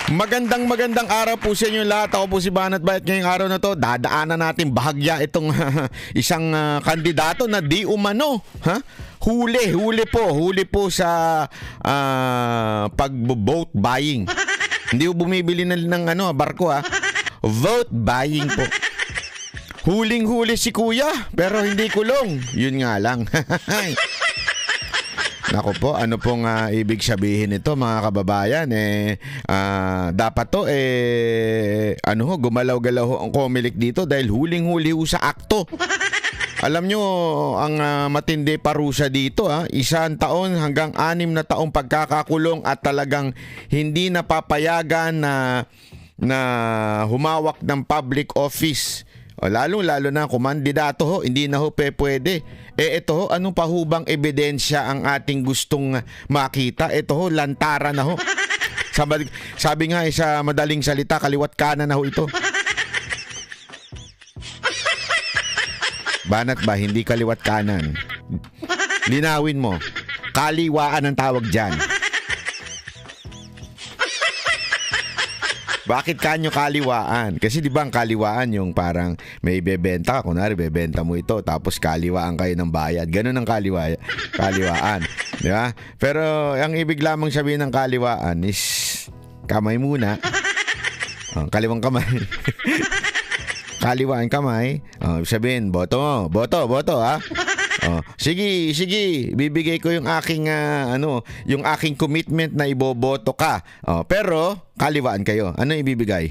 Magandang araw po sa inyo lahat. Ako po si Banat Bayat. Ngayong araw na to, dadaanan natin bahagya itong isang kandidato na di umano. Huli po sa pag-vote buying. Hindi po bumibili ng barko Vote buying po. Huling-huli si kuya, pero hindi kulong. Yun nga lang. Nako po, ano pong ibig sabihin nito mga kababayan? Dapat to gumalaw-galaw ang Comelec dito dahil huling-huli sa akto. Alam nyo, ang matindi parusa dito, 1 taon hanggang 6 na taong pagkakakulong at talagang hindi napapayagan na humawak ng public office. Lalo na kumandidato hindi na pwede. Ito anong pahubang ebidensya ang ating gustong makita? Ito lantara na Sabi nga sa madaling salita, kaliwat kanan na ito. Banat ba, hindi kaliwat kanan. Linawin mo. Kaliwaan ang tawag dyan. Bakit kanyo kaliwaan? Kasi di ba ang kaliwaan yung parang may bebenta ka. Kunwari, bebenta mo ito tapos kaliwaan kayo ng bayad. Ganun ang kaliwaan. Di ba? Pero ang ibig lamang sabihin ng kaliwaan is kamay muna. Kaliwang kamay. Kaliwaan kamay. Sabihin, boto ha? Sige, bibigay ko yung aking yung aking commitment na iboboto ka. Pero kaliwaan kayo. Ano ibibigay?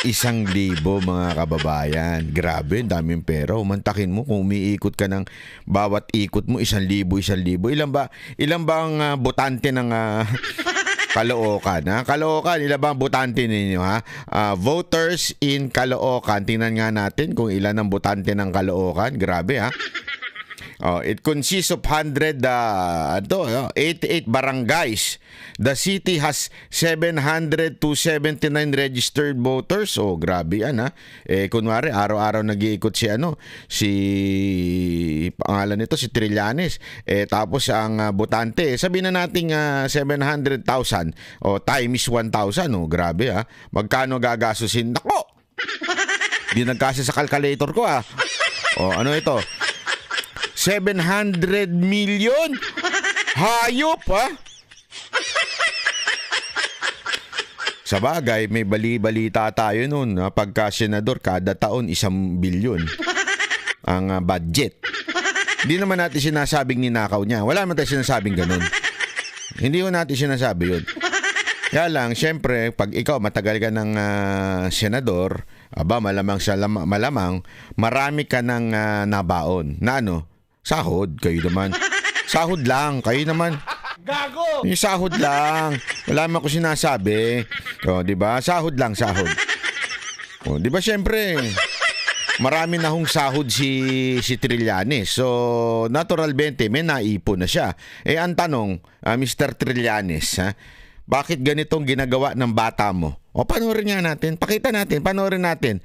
1,000 mga kababayan. Grabe, daming pera. Umantakin mo kung umiikot ka ng bawat ikot mo 1,000. Ilan ba ang botante ng Caloocan, Caloocan, ilan ba ang botante ninyo, voters in Caloocan. Tingnan nga natin kung ilan ang botante ng Caloocan. Grabe, it consists of 188 barangays. The city has 700 to 79 registered voters. Grabe yan, kunwari, araw-araw nag-iikot si pangalan nito, si Trillanes. Tapos ang botante, sabihin na natin 700,000 times 1,000. Grabe, magkano gagasusin? Nako! Di nagkasa sa calculator ko, ano ito? 700 million? Hayop, Sa bagay, may balita tayo noon. Pagka senador, kada taon 1 bilyon ang budget. Hindi naman natin sinasabing ninakaw niya. Wala naman tayo sinasabing ganun. Hindi ko natin sinasabi yun. Kaya lang, syempre, pag ikaw matagal ka ng senador, malamang marami ka ng nabaon. Na sahod, kayo naman. Sahod lang, kayo naman. Gago! Yung sahod lang. Wala naman ko sinasabi. Di ba? Sahod lang, sahod. Di ba, syempre, marami na hong sahod si Trillanes. So, natural 20, may naipon na siya. Ang tanong, Mr. Trillanes, bakit ganitong ginagawa ng bata mo? Panoorin nga natin. Pakita natin. Panoorin natin.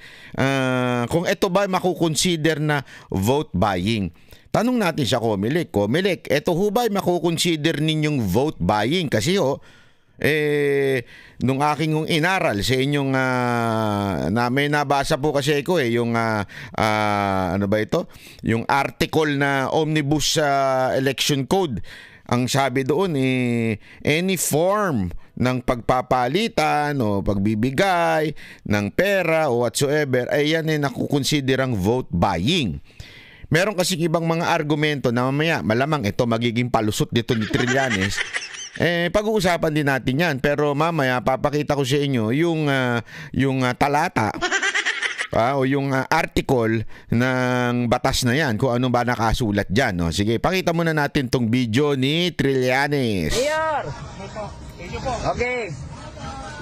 Kung ito ba makukonsider na vote buying. Tanong natin sa Comelec. Comelec, ito ho ba makukonsider ninyong vote buying? Kasi nung aking inaral sa inyong na may nabasa po kasi ko yung ano ba ito? Yung article na Omnibus Election Code. Ang sabi doon any form ng pagpapalitan o pagbibigay ng pera o whatsoever ay yan nakukonsiderang vote buying. Meron kasi ibang mga argumento na mamaya malamang ito magiging palusot dito ni Trillanes. Pag-uusapan din natin yan. Pero mamaya papakita ko sa inyo yung talata o yung article ng batas na yan. Kung ano ba nakasulat dyan. Sige, pakita muna natin tong video ni Trillanes. Mayor! Okay.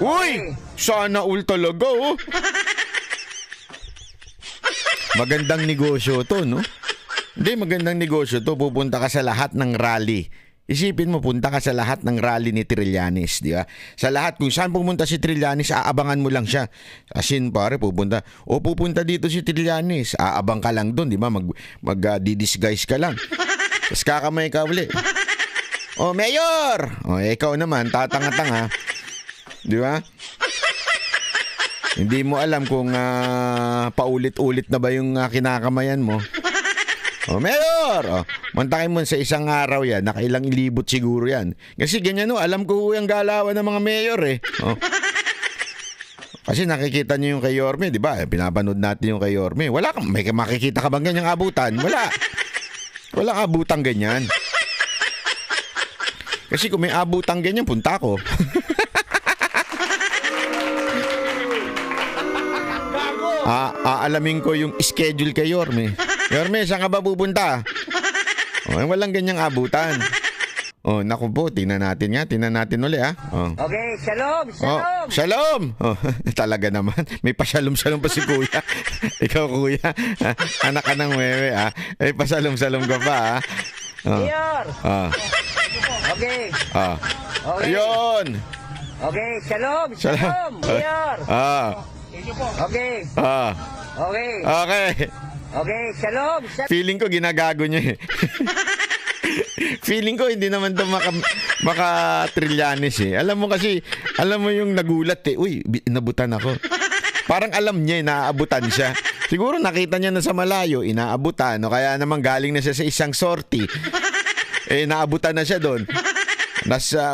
Uy! Sana all talaga, Magandang negosyo to, no? Hindi, magandang negosyo to. Pupunta ka sa lahat ng rally. Isipin mo, punta ka sa lahat ng rally ni Trillanes, di ba? Sa lahat, kung saan pumunta si Trillanes, aabangan mo lang siya. As in, pare, pupunta dito si Trillanes. Aabang ka lang doon, di ba? Mag-disguise ka lang. Tapos kakamay ka uli. Oh, Mayor! Oh, ikaw naman, tatanga-tanga. Di ba? Hindi mo alam kung paulit-ulit na ba yung kinakamayan mo. Oh, Mayor! Oh, mantakin mo sa isang araw yan, nakailang ilibot siguro yan. Kasi ganyan alam ko yung galawan ng mga mayor eh. Oh. Kasi nakikita niyo yung kay Yorme, di ba? Pinapanood natin yung kay Yorme. May makikita ka bang ganyang abutan? Wala. Walang abutang ganyan. Kasi kung may abutang ganyan, punta ako. Aalamin ko yung schedule kay Yorme. Yorme, saan ka ba pupunta? Oh, walang ganyang abutan. Oh, naku po, tingnan natin uli Oh. Okay, shalom, shalom. Oh, shalom. Oh, talaga naman. May pa-shalom-shalom pa si Kuya. Ikaw, Kuya. Anak ka ng wewe, Eh, pa-shalom-shalom ka pa, Oh. Mayor. Okay. Okay. Ayun. Okay, shalom, shalom. Mayor. Okay. Okay. Okay. Okay, shalom. Feeling ko ginagago niya eh. Feeling ko hindi naman to maka-Trillanes eh. Alam mo yung nagulat eh. Uy, inabutan ako. Parang alam niya, inaabutan siya. Siguro nakita niya na sa malayo, inaabutan. O kaya naman galing na siya sa isang sortie. Naabutan na siya doon.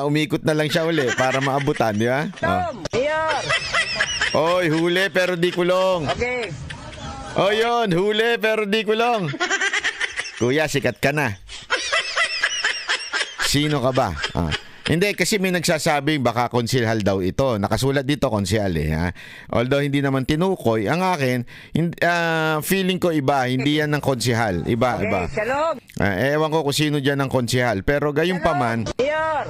Umikot na lang siya uli para maabutan, di ba? Mayor. Oy, huli pero di kulong. Okay. O yun, huli pero di kulong. Kuya, sikat ka na. Sino ka ba? Hindi, kasi may nagsasabi baka konsehal daw ito. Nakasulat dito konsehal eh. Although hindi naman tinukoy, ang akin, feeling ko iba. Hindi yan ng konsehal. Iba, Okay, iba. shalom. Ewan ko kung sino dyan ng konsehal. Pero gayon pa man, Mayor.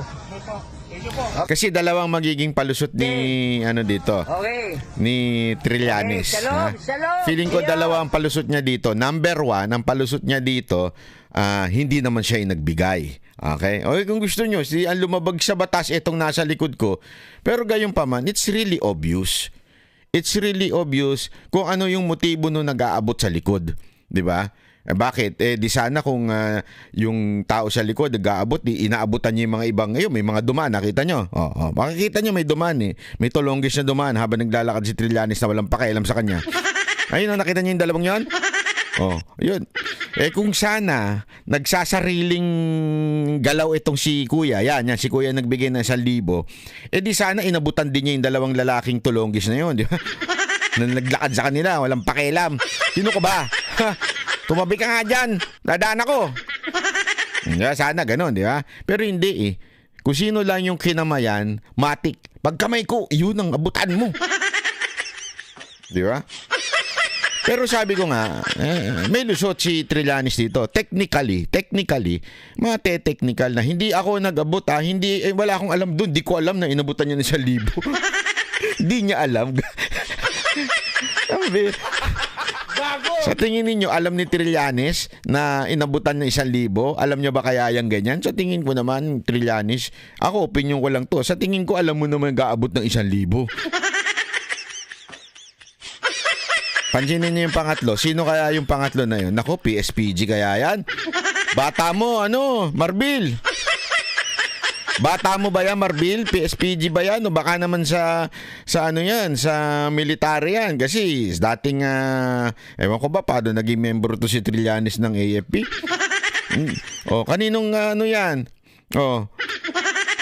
kasi dalawang magiging palusot ni, dito, Okay. ni Trillanes. Okay, shalom, shalom. Feeling ko Mayor. dalawang palusot niya dito. Number 1, ang palusot niya dito, hindi naman siya yung nagbigay. Okay? O kung gusto nyo, ang lumabag sa batas itong nasa likod ko. Pero gayon pa man, it's really obvious. It's really obvious kung ano yung motibo nung nag-aabot sa likod. Di ba? Bakit? Di sana kung yung tao sa likod nag-aabot, inaabutan niya yung mga ibang ngayon. May mga dumaan, nakita nyo? Makikita nyo may dumaan eh. May tulonggis na dumaan habang naglalakad si Trillanes na walang pakialam sa kanya. Ayun, nakita niyo yung dalawang yon? Yun. Kung sana nagsasariling galaw itong si Kuya, yan si Kuya nagbigay ng 1,000, di sana inabutan din niya yung dalawang lalaking tulonggis na yun, di ba? Na naglakad sa kanila, walang pakialam. Sino ka ba? Tumabi ka nga dyan, dadaan ako. Sana ganun, di ba? Pero hindi eh. Kung sino lang yung kinamayan, matik. Pagkamay ko, yun ang abutan mo. Di ba? Pero sabi ko nga, may lusot si Trillanes dito. Technically, mate-technical na. Hindi ako nag-abot hindi, wala akong alam doon. Di ko alam na inabutan niya ng 1,000. Di niya alam. Sa tingin ninyo, alam ni Trillanes na inabutan ng 1,000? Alam niyo ba kaya yung ganyan? Sa tingin ko naman, Trillanes, ako, opinion ko lang to. Sa tingin ko, alam mo naman gaabot ng 1,000. Pansinin niyo yung pangatlo. Sino kaya yung pangatlo na yun? Naku, PSPG kaya yan? Bata mo, Marbil? Bata mo ba yan, Marbil? PSPG ba yan? O baka naman sa yan, sa military yan. Kasi dating, ewan ko ba, paano naging member to si Trillanes ng AFP? Kaninong yan?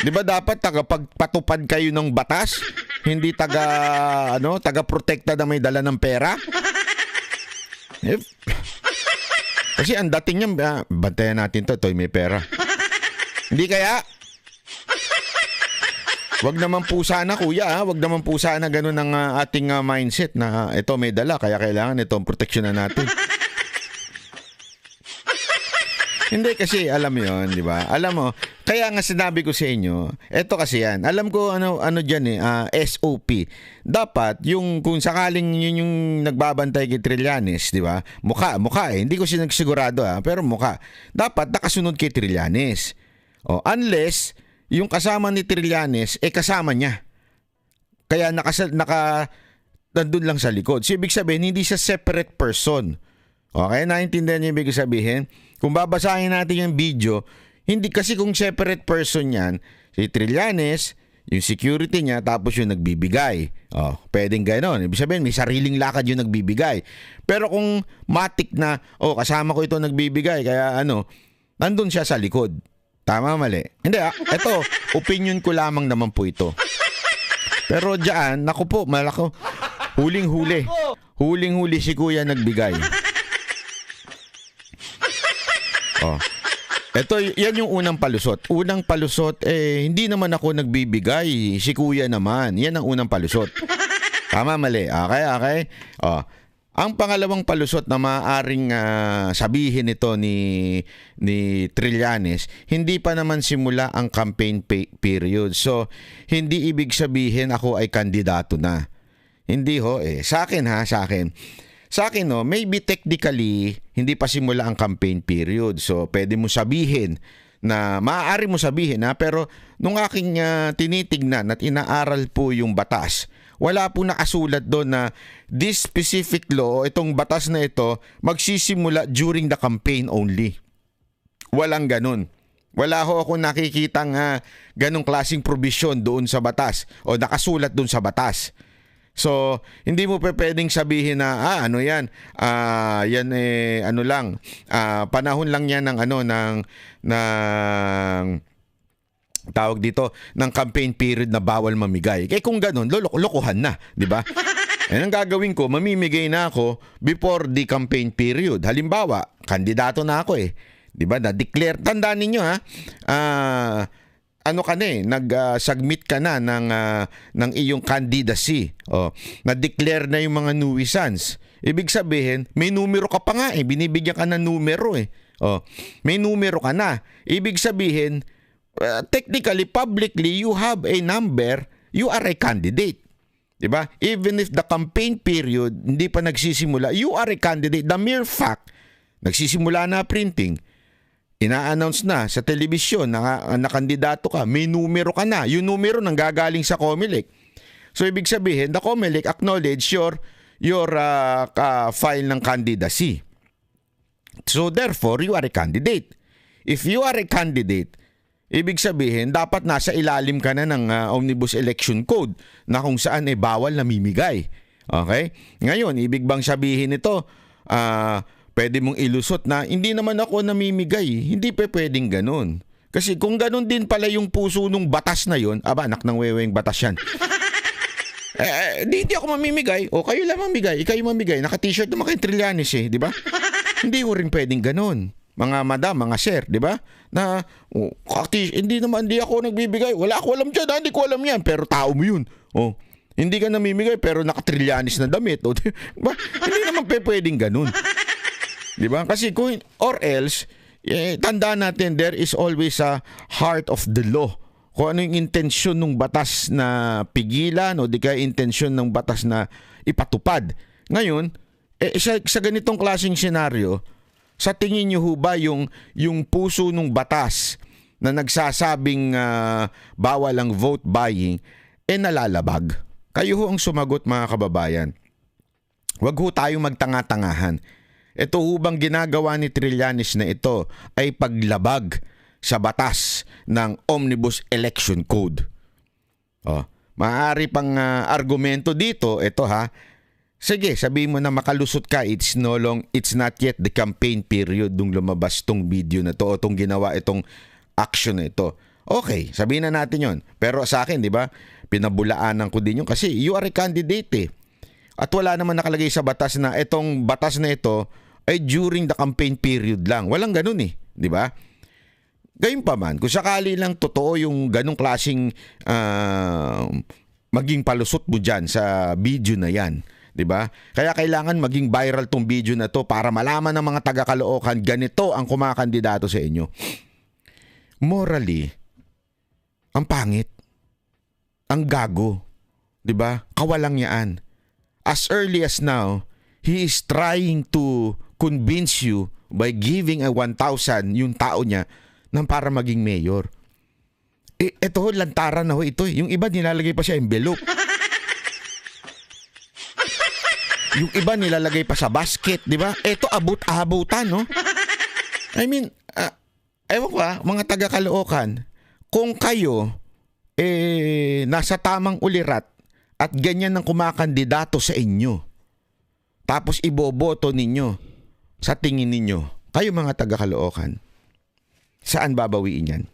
Di ba dapat tagapagpatupad kayo ng batas? Hindi taga-protekta na may dala ng pera? Kasi ang dating niya, bantayan natin to, may pera. Hindi kaya? Wag naman po sana, Kuya, wag naman po sana ganun ang ating mindset na ito may dala, kaya kailangan itong proteksyonan natin. Hindi kasi alam mo yun, di ba? Alam mo, kaya nga sinabi ko sa inyo, eto kasi yan, alam ko ano dyan SOP. Dapat yung kung sakaling yun yung nagbabantay kay Trillanes, di ba? Mukha hindi ko sinagsigurado pero mukha. Dapat nakasunod kay Trillanes. Unless yung kasama ni Trillanes kasama niya. Kaya nandun lang sa likod. So ibig sabihin, hindi siya separate person. Okay, naintindihan niyo ibig sabihin? Kung babasahin natin yung video, Hindi kasi kung separate person yan, si Trillanes, yung security niya, tapos yung nagbibigay. Pwedeng gano'n. Ibig sabihin, may sariling lakad yung nagbibigay. Pero kung matik na, kasama ko ito nagbibigay, kaya nandun siya sa likod. Tama, mali? Hindi ito, opinion ko lamang naman po ito. Pero diyan, naku po, malako, huling-huli. Huling-huli si kuya nagbigay. Ito, yan yung unang palusot. Unang palusot, hindi naman ako nagbibigay. Si kuya naman. Yan ang unang palusot. Tama, mali. Okay. Ang pangalawang palusot na maaaring sabihin ito ni Trillanes, hindi pa naman simula ang campaign period. So, hindi ibig sabihin ako ay kandidato na. Hindi ho. Sa akin. Sa akin, maybe technically, hindi pa simula ang campaign period. So, pwede mo sabihin na, maaari mo sabihin pero nung aking tinitignan at inaaral po yung batas, wala po nakasulat doon na this specific law, itong batas na ito, magsisimula during the campaign only. Walang ganun. Wala ho ako nakikitang ganung klaseng provision doon sa batas o nakasulat doon sa batas. So, hindi mo pwedeng sabihin na yan panahon lang yan ng tawag dito ng campaign period na bawal mamigay. Kaya kung gano'n, lokohan na, di ba? Ang gagawin ko, mamimigay na ako before the campaign period. Halimbawa, kandidato na ako di ba? Na-declare, tandaan ninyo nag-submit ka na ng iyong candidacy. Na-declare na yung mga nuisance. Ibig sabihin, may numero ka pa nga binibigyan ka ng numero may numero ka na. Ibig sabihin, technically, publicly, you have a number, you are a candidate. Diba? Even if the campaign period hindi pa nagsisimula, you are a candidate. The mere fact, nagsisimula na printing, ina-announce na sa telebisyon na kandidato ka, may numero ka na. Yung numero nanggagaling sa COMELEC. So, ibig sabihin, the COMELEC acknowledge your file ng candidacy. So, therefore, you are a candidate. If you are a candidate, ibig sabihin, dapat nasa ilalim ka na ng Omnibus Election Code na kung saan bawal namimigay. Okay? Ngayon, ibig bang sabihin ito, pwede mong ilusot na hindi naman ako namimigay. Hindi pwedeng ganun. Kasi kung ganun din pala yung puso nung batas na yun, anak ng weweng batas yan. Hindi ako mamimigay. O kayo lang mamigay. Ikaw yung mamigay. Naka-t-shirt naman kayong Trillanes di ba? Hindi ko rin pwedeng ganun. Mga madam, mga sir, di ba? Na, hindi ako nagbibigay. Wala ako alam dyan, hindi ko alam yan. Pero tao mo yun. Hindi ka namimigay pero naka-Trillanes na damit. Diba? Hindi naman pwedeng ganun. Di ba? Kasi or else, tandaan natin, there is always a heart of the law. Kung ano yung intensyon ng batas na pigilan o di kaya intensyon ng batas na ipatupad. Ngayon, sa ganitong klaseng senaryo, sa tingin niyo ho ba yung puso ng batas na nagsasabing bawal ang vote buying nalalabag? Kayo ho ang sumagot, mga kababayan. Huwag ho tayong magtanga-tangahan. Ito ho bang ginagawa ni Trillanes na ito ay paglabag sa batas ng Omnibus Election Code? Maaari pang argumento dito, ito sige, sabihin mo na makalusot ka, it's not yet the campaign period nung lumabas tong video na to o tong ginawa itong action na ito. Okay, sabihin na natin yon. Pero sa akin, di ba, pinabulaanan ko din yun kasi you are a candidate At wala naman nakalagay sa batas na itong batas na ito ay during the campaign period lang. Walang ganun di ba? Gayun pa man, kung sakali lang totoo yung ganung klaseng maging palusot mo dyan sa video na yan. Diba? Kaya kailangan maging viral tong video na to para malaman ng mga taga-Caloocan ganito ang kumakandidato sa inyo. Morally, ang pangit, ang gago, diba? Kawalang yaan. As early as now, he is trying to convince you by giving a 1,000 yung tao niya nang para maging mayor. Ito, lantaran na ho ito. Yung iba nilalagay pa siya envelope. Yung iba nilalagay pa sa basket, di ba? Ito, abot-abutan, no? I mean, ewan ko mga taga-Caloocan, kung kayo nasa tamang ulirat at ganyan ang kumakandidato sa inyo, tapos iboboto ninyo, sa tingin ninyo, kayo mga taga-Caloocan, saan babawiin yan?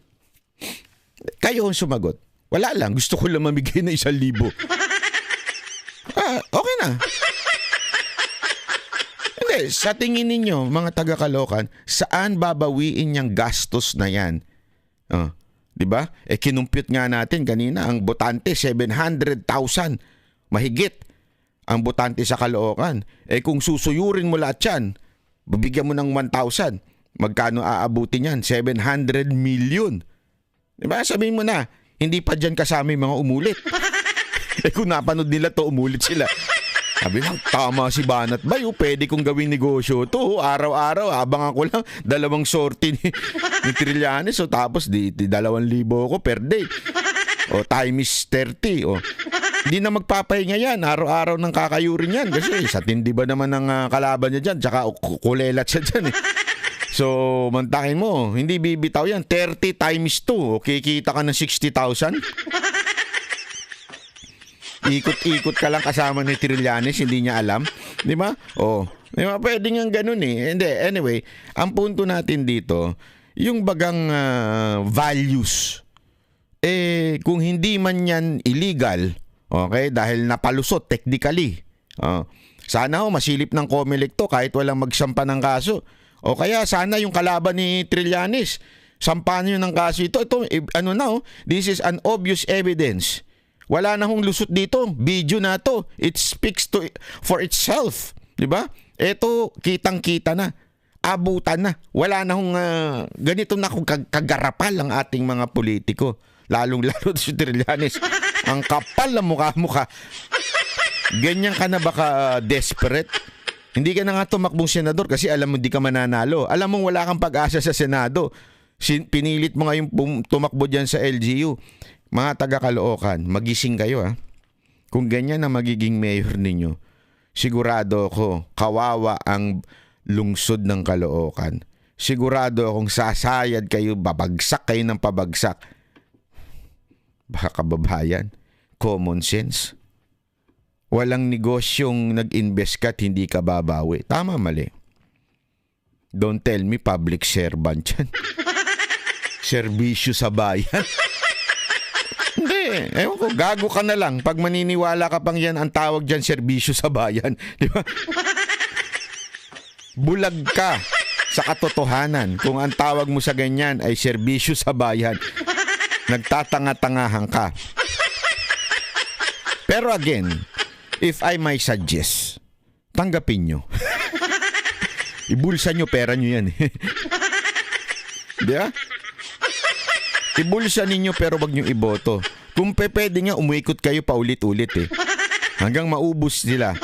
Kayo ang sumagot. Wala lang, gusto ko lang mamigay na 1,000. Okay na. Hindi, sa tingin ninyo, mga taga-Caloocan, saan babawiin yung gastos na yan? Di ba? Kinumpute nga natin kanina, ang botante, 700,000. Mahigit ang botante sa Caloocan. Kung susuyurin mo lahat yan, bibigyan mo ng 1,000. Magkano aabutin yan? 700 million. Diba? Sabihin mo na, hindi pa dyan kasama yung mga umulit. Kung napanood nila to, umulit sila. Sabi lang, tama si Banat Bay. Pwede kong gawing negosyo to. Araw-araw, abangan ko lang 2 sorti ni Trillanes. Tapos, di 2,000 ko per day. Time is 30. Hindi na magpapahinga yan. Araw-araw nang kakayurin yan. Kasi sa tindi ba naman ng kalaban niya dyan? Tsaka kulelat siya dyan So, mantakin mo, hindi bibitaw yan. 30 times 2. Kikita ka ng 60,000. Ikot-ikot ka lang kasama ni Trillanes, hindi niya alam. Di ba? Di ba? Pwede nga ganun Hindi. Anyway, ang punto natin dito, yung bagang values, kung hindi man yan illegal, okay, dahil napalusot technically, sana masilip ng COMELEC to kahit walang magsampa ng kaso. O kaya sana yung kalaban ni Trillanes, sampahan nyo ng kaso ito. This is an obvious evidence. Wala na hong lusot dito. Video na to. It speaks for itself. Diba? Ito, kitang-kita na. Abutan na. Wala na hong ganito na kung kagarapal ang ating mga politiko. Lalong-lalo si Trillanes. Ang kapal na mukha-mukha. Ganyan ka na baka desperate? Hindi ka na nga tumakbong senador kasi alam mo di ka mananalo. Alam mo wala kang pag-asa sa Senado. Pinilit mo ngayon tumakbo dyan sa LGU. Mga taga-Caloocan, magising kayo Kung ganyan na magiging mayor ninyo, sigurado ako kawawa ang lungsod ng Caloocan. Sigurado akong sasayad kayo, babagsak kayo ng pabagsak. Baka kababayan, common sense. Walang negosyong nag-invest ka at hindi ka babawi. Tama, mali. Don't tell me public servant yan. Serbisyo sa bayan. Hindi. Ewan ko, gago ka na lang. Pag maniniwala ka pang yan, ang tawag dyan, serbisyo sa bayan. Di ba? Bulag ka sa katotohanan kung ang tawag mo sa ganyan ay serbisyo sa bayan. Nagtatanga-tangahan ka. Pero again, if I may suggest, tanggapin nyo. Ibulsa nyo, pera nyo yan. Di ba? Ibulsa ninyo pero wag nyo iboto. Kung pwede nga, umuikot kayo paulit-ulit hanggang maubos sila.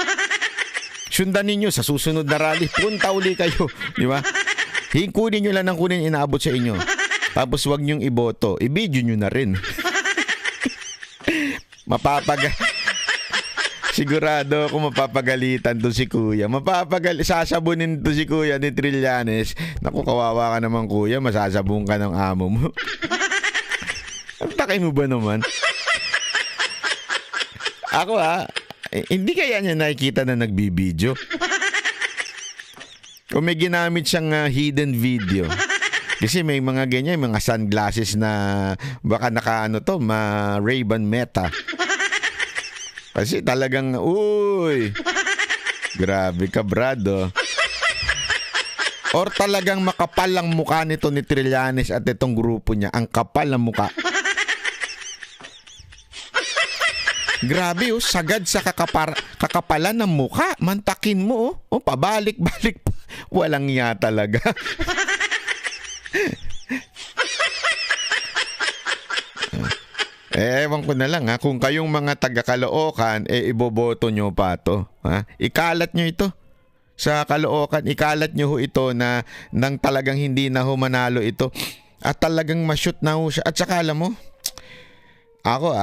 Sundan ninyo sa susunod na rally. Punta uli kayo. Di ba? Kunin nyo lang ng kunin inaabot sa inyo. Tapos wag nyong iboto. I-video nyo na rin. Sigurado ako mapapagalitan to si Kuya. Sasabunin to si Kuya ni Trillanes. Naku, kawawa ka naman Kuya. Masasabong ka ng amo mo. Ang takay mo ba naman? Ako hindi kaya niya nakikita na nagbibideo. Kung may ginamit siyang hidden video. Kasi may mga ganyan, mga sunglasses na baka Ray-Ban Meta. Kasi talagang, grabe ka, brado. Or talagang makapal ang mukha nito ni Trillanes at itong grupo niya. Ang kapal ng mukha. Grabe, sagad sa kakapalan ng mukha. Mantakin mo, pabalik-balik. Walang iya talaga. Ewan ko na lang kung kayong mga taga-Caloocan, iboboto nyo pa to. Ikalat nyo ito sa Caloocan. Ikalat nyo ito na nang talagang hindi na manalo ito. At talagang ma-shoot na siya. At saka alam mo, ako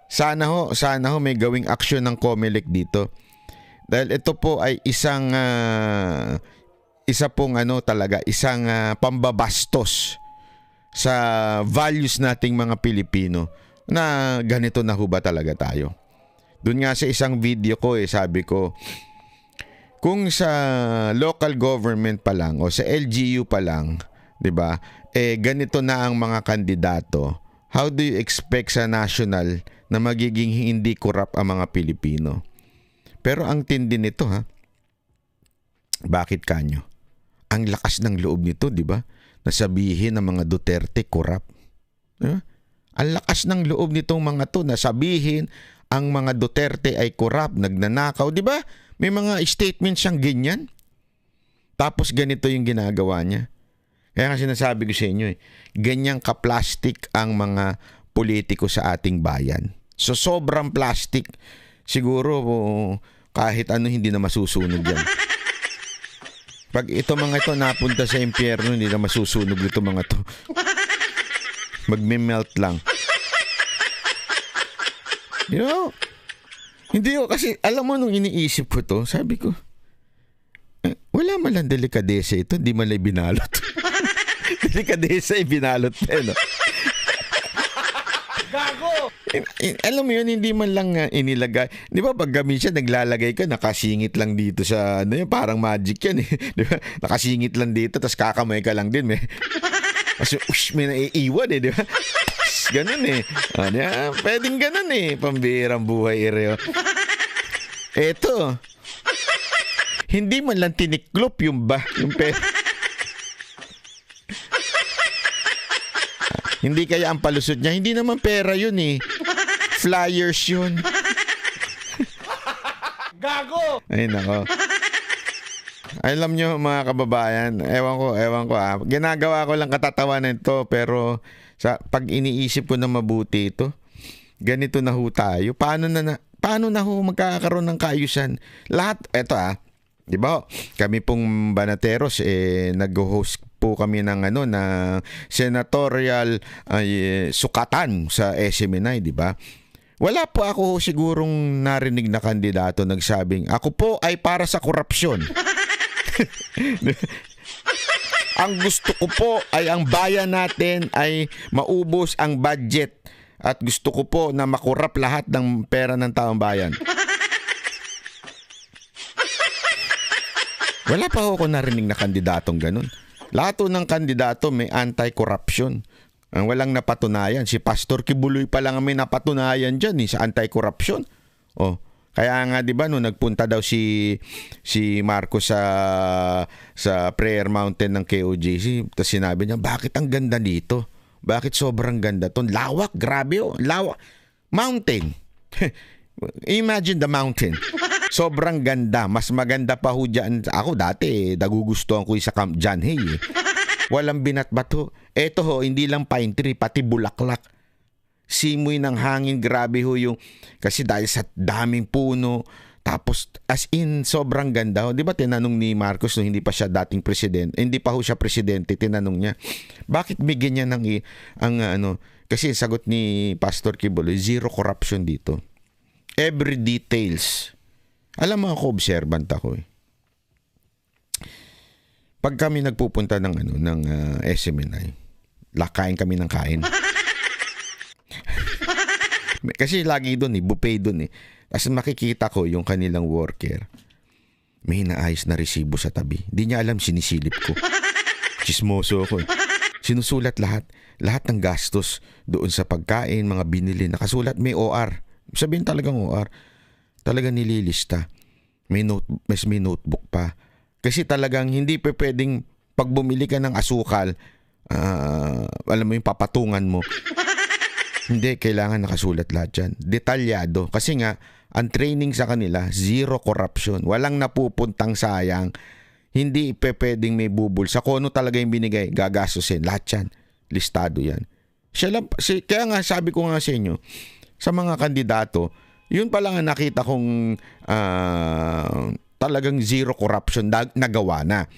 sana may gawing aksyon ng COMELEC dito. Dahil ito po ay isang pambabastos sa values nating mga Pilipino na ganito na ho ba talaga tayo. Doon nga sa isang video ko sabi ko, kung sa local government pa lang o sa LGU pa lang, 'di ba? Ganito na ang mga kandidato. How do you expect sa national na magiging hindi corrupt ang mga Pilipino? Pero ang tindi nito bakit kanyo? Ang lakas ng loob nito, 'di ba? Nasabihin ng mga Duterte corrupt. Diba? Ang lakas ng loob nitong mga to na sabihin ang mga Duterte ay corrupt, nagnanakaw, 'di ba? May mga statements siyang ganyan. Tapos ganito yung ginagawa niya. Kaya nga sinasabi ko sa inyo ganyang ka-plastic ang mga politiko sa ating bayan. So sobrang plastic, siguro kahit ano hindi na masusunog yan. Pag ito mga ito napunta sa impyerno, hindi na masusunog ito mga to. Magme-melt lang. You know? Hindi ko kasi, alam mo nung iniisip ko to, sabi ko, wala man lang delikadesa ito, hindi man lang binalot. Delikadesa binalot no? Gago! Alam mo yun, hindi man lang inilagay. Di ba pag siya naglalagay ka, nakasingit lang dito sa, parang magic yan Di ba? Nakasingit lang dito, tapos kakamay ka lang din. Kasi, may naiiwan di ba? Ganun pwedeng ganun pambihirang buhay Eto, hindi man lang tiniklop yung hindi kaya ang palusot niya, hindi naman pera yun flyers yun. Gago! Ay nako. Alam nyo mga kababayan, ewan ko ginagawa ko lang katatawanan ito, pero pag iniisip ko na mabuti ito, ganito na ho tayo. Paano na ho magkakaroon ng kaayusan? Lahat, eto di ba? Kami pong Banateros nag-host po kami ng senatorial sukatan sa SMNI, di ba? Wala po ako sigurong narinig na kandidato nagsabing, ako po ay para sa korupsyon. Ang gusto ko po ay ang bayan natin ay maubos ang budget at gusto ko po na makurap lahat ng pera ng taong bayan. Wala pa ako narinig na kandidatong ganun. Lahat ng kandidato may anti-corruption. Ang walang napatunayan, si Pastor Kibuloy pa lang may napatunayan dyan sa anti-corruption. Kaya nga 'di ba nagpunta daw si Marcos sa Prayer Mountain ng KOJC, tapos sinabi niya, bakit ang ganda dito? Bakit sobrang ganda 'to? Lawak, grabe lawak. Mountain. Imagine the mountain. Sobrang ganda, mas maganda pa ho diyan. Ako dati nagugustuhan ko sa Camp John Hay. Walang binatbato. Eto hindi lang pine tree, pati bulaklak. Simoy ng hangin, grabe ho yung, kasi dahil sa daming puno, tapos as in sobrang ganda. Di ba tinanong ni Marcos nung hindi pa siya dating presidente, hindi pa ho siya presidente, tinanong niya, bakit bigyan niya kasi sagot ni Pastor Kibuloy, zero corruption dito. Every details. Alam mo ako, observant ako Pag kami nagpupunta ng SMNI, kain kami ng kain. Kasi lagi doon buffet doon As makikita ko yung kanilang worker, may naayos na resibo sa tabi. Di niya alam, sinisilip ko. Chismoso ako Sinusulat lahat ng gastos doon sa pagkain, mga binili. Nakasulat, may OR. Sabihin talagang OR. Talagang nililista. May notebook pa. Kasi talagang hindi pa pwedeng pag bumili ka ng asukal, alam mo yung papatungan mo. Hindi, kailangan nakasulat lahat yan. Detalyado. Kasi nga, ang training sa kanila, zero corruption. Walang napupuntang sayang. Hindi pwedeng may bubul. Sa kono talaga yung binigay, gagastusin. Lahat yan. Listado yan. Kaya nga, sabi ko nga sa inyo, sa mga kandidato, yun pa lang ang nakita kong talagang zero corruption nagawa na.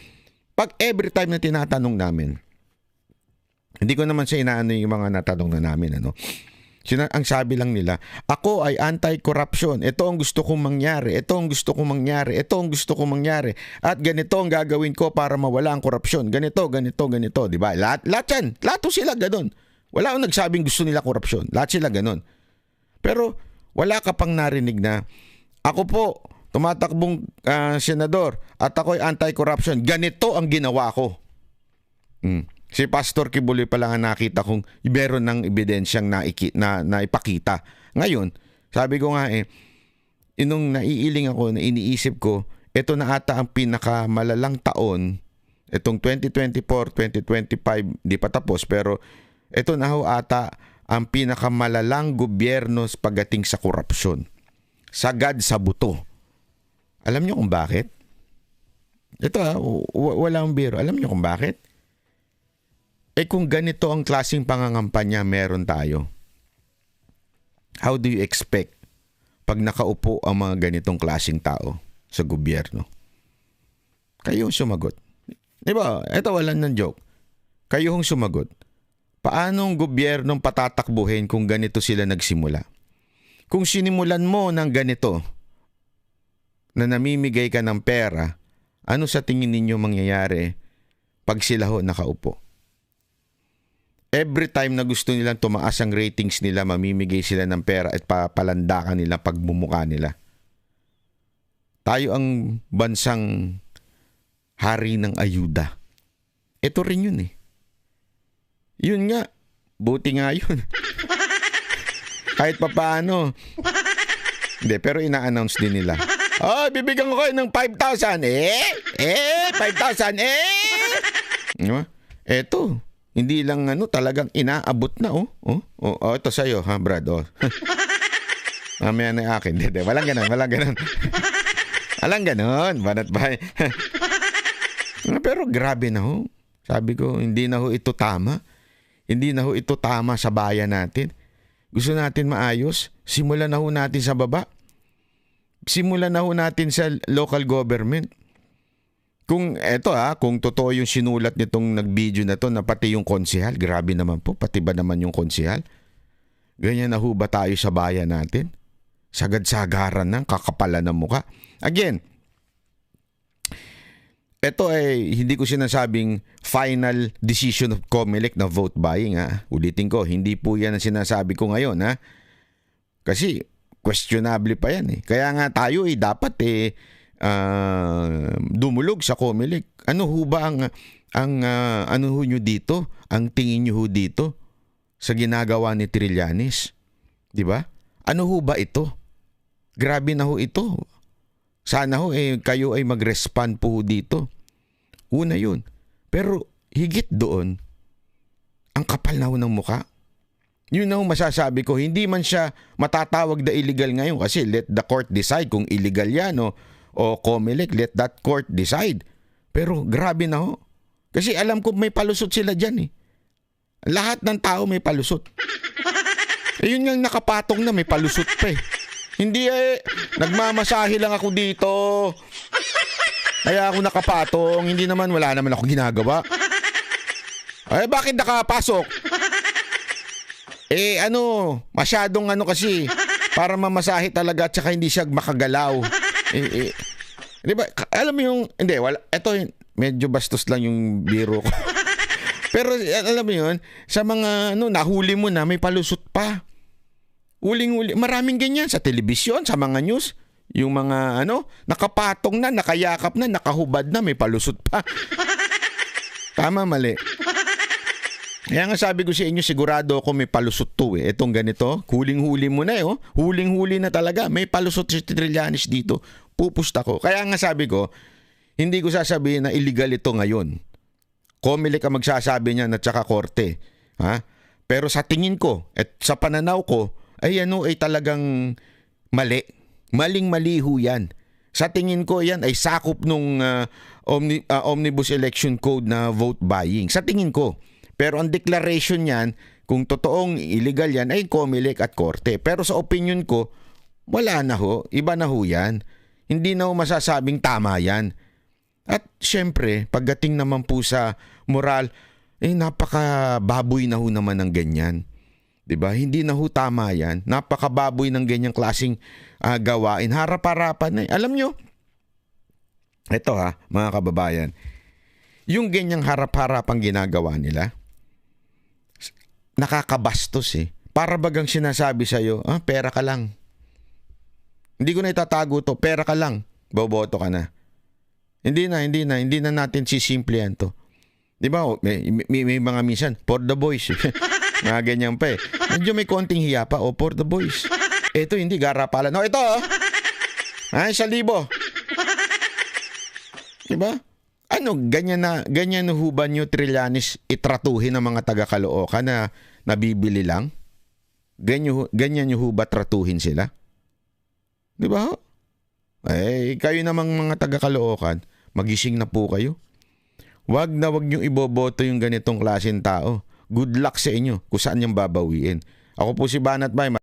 Pag every time na tinatanong namin, hindi ko naman sa inaano yung mga natanong na namin Ang sabi lang nila, ako ay anti-corruption. Ito ang gusto kong mangyari. Ito ang gusto kong mangyari. Ito ang gusto kong mangyari. At ganito ang gagawin ko para mawala ang korupsyon. Ganito, ganito, ganito. Diba? Lahat yan. Lahat sila ganun. Wala akong nagsabing gusto nila korupsyon. Lahat sila ganun. Pero wala ka pang narinig na, ako po, tumatakbong senador at ako ay anti-corruption. Ganito ang ginawa ko. Si Pastor Kibuloy pa lang nakita kong meron ng ebidensyang na ipakita. Ngayon, sabi ko nga inong naiiling ako, na iniisip ko, ito na ata ang pinakamalalang taon, itong 2024, 2025, di pa tapos, pero ito na ho ata ang pinakamalalang gobyerno pagdating sa korupsyon. Sagad sa buto. Alam niyo kung bakit? Ito walang biro. Alam niyo kung bakit? Kung ganito ang klaseng pangangampanya meron tayo, how do you expect pag nakaupo ang mga ganitong klaseng tao sa gobyerno? Kayo sumagot. Diba? Ito walang ng joke. Kayo hong sumagot. Paano ang gobyernong patatakbuhin kung ganito sila nagsimula? Kung sinimulan mo ng ganito, na namimigay ka ng pera, ano sa tingin ninyo mangyayari pag sila ho nakaupo? Every time na gusto nilang tumaas ang ratings nila, mamimigay sila ng pera at papalandakan nila pagmumukha nila. Tayo ang bansang hari ng ayuda. Ito rin yun Yun nga. Buti nga yun. Kahit papaano. Hindi, pero ina-announce din nila. Bibigyan ko kayo ng 5,000. 5,000. Eto. Hindi lang talagang inaabot na ito sa'yo ha Brad mamaya na akin. Hindi, walang ganun. Walang ganun. Banat ba? Pero grabe na ho. Sabi ko, hindi na ho ito tama. Hindi na ho ito tama sa bayan natin. Gusto natin maayos. Simulan na ho natin sa baba. Simulan na ho natin sa local government. Kung kung totoo yung sinulat nitong nag-video na to na pati yung konsehal, grabe naman po, pati ba naman yung konsehal? Ganyan na ho ba tayo sa bayan natin? Sagad-sagaran ng kakapalan ng muka. Again, ito hindi ko sinasabing final decision of COMELEC na vote buying Ulitin ko, hindi po yan ang sinasabi ko ngayon Kasi questionable pa yan Kaya nga tayo dapat dumulog sa COMELEC. Ano ho ba ang ano ho nyo dito? Ang tingin nyo ho dito sa ginagawa ni Trillanes? Di ba? Ano ho ba ito? Grabe na ho ito. Sana ho kayo ay mag-respond po dito. Una yun. Pero higit doon, ang kapal na ho ng muka. Yun na ho masasabi ko. Hindi man siya matatawag na illegal ngayon kasi let the court decide kung illegal yan o COMELEC, let that court decide. Pero grabe na ho. Kasi alam ko may palusot sila dyan Lahat ng tao may palusot. Yun nga nakapatong na may palusot pa Hindi nagmamasahe lang ako dito. Kaya ako nakapatong. Hindi naman, wala naman ako ginagawa. Bakit nakapasok? Masyadong kasi, para mamasahe talaga at saka hindi siya makagalaw. Di ba? Alam mo yung, hindi, wala, ito medyo bastos lang yung biro ko. Pero alam mo yun, sa mga, nahuli mo na, may palusot pa. Huling-huli, maraming ganyan sa telebisyon, sa mga news. Yung mga, nakapatong na, nakayakap na, nakahubad na, may palusot pa. Tama, mali. Kaya nga sabi ko sa inyo, sigurado ako may palusot to Itong ganito, huling-huli mo na huling-huli na talaga. May palusot si Trillanes dito. Pupusta ko. Kaya nga sabi ko, hindi ko sasabihin na illegal ito ngayon. COMELEC ang magsasabi niyan at saka korte. Pero sa tingin ko at sa pananaw ko, ay talagang mali. Maling-mali ho yan. Sa tingin ko yan ay sakop nung Omnibus Election Code na vote buying. Sa tingin ko. Pero ang declaration niyan, kung totoong illegal yan, ay COMELEC at korte. Pero sa opinion ko, wala na ho. Iba na ho yan. Hindi na ho masasabing tama yan. At syempre, pagdating naman po sa moral, napaka-baboy na ho naman ng ganyan. 'Di ba? Hindi na ho tama 'yan. Napakababoy ng ganyang klaseng gawain. Harap-harapan na. Alam nyo, ito mga kababayan, yung ganyang harap-harapang ginagawa nila, nakakabastos eh. Para bagang sinasabi sa'yo, pera ka lang. Hindi ko na itatago to, pera ka lang. Boboto ka na. Hindi na natin sisimplehan to. Di ba? May mga minsan, for the boys. Mga ganyan pa eh. Medyo may konting hiya pa, for the boys. Ito hindi, garapalan. No, ito 1,000. Di ba? Ano, ganyan na huban nyo Trillanes itratuhin ng mga taga-Caloocan na nabibili lang? Ganyan nyo huba tratuhin sila? Di ba? Kayo namang mga taga-Caloocan, magising na po kayo. Wag nyo iboboto yung ganitong klaseng tao. Good luck sa inyo kung saan yung babawiin. Ako po si Banat Bay.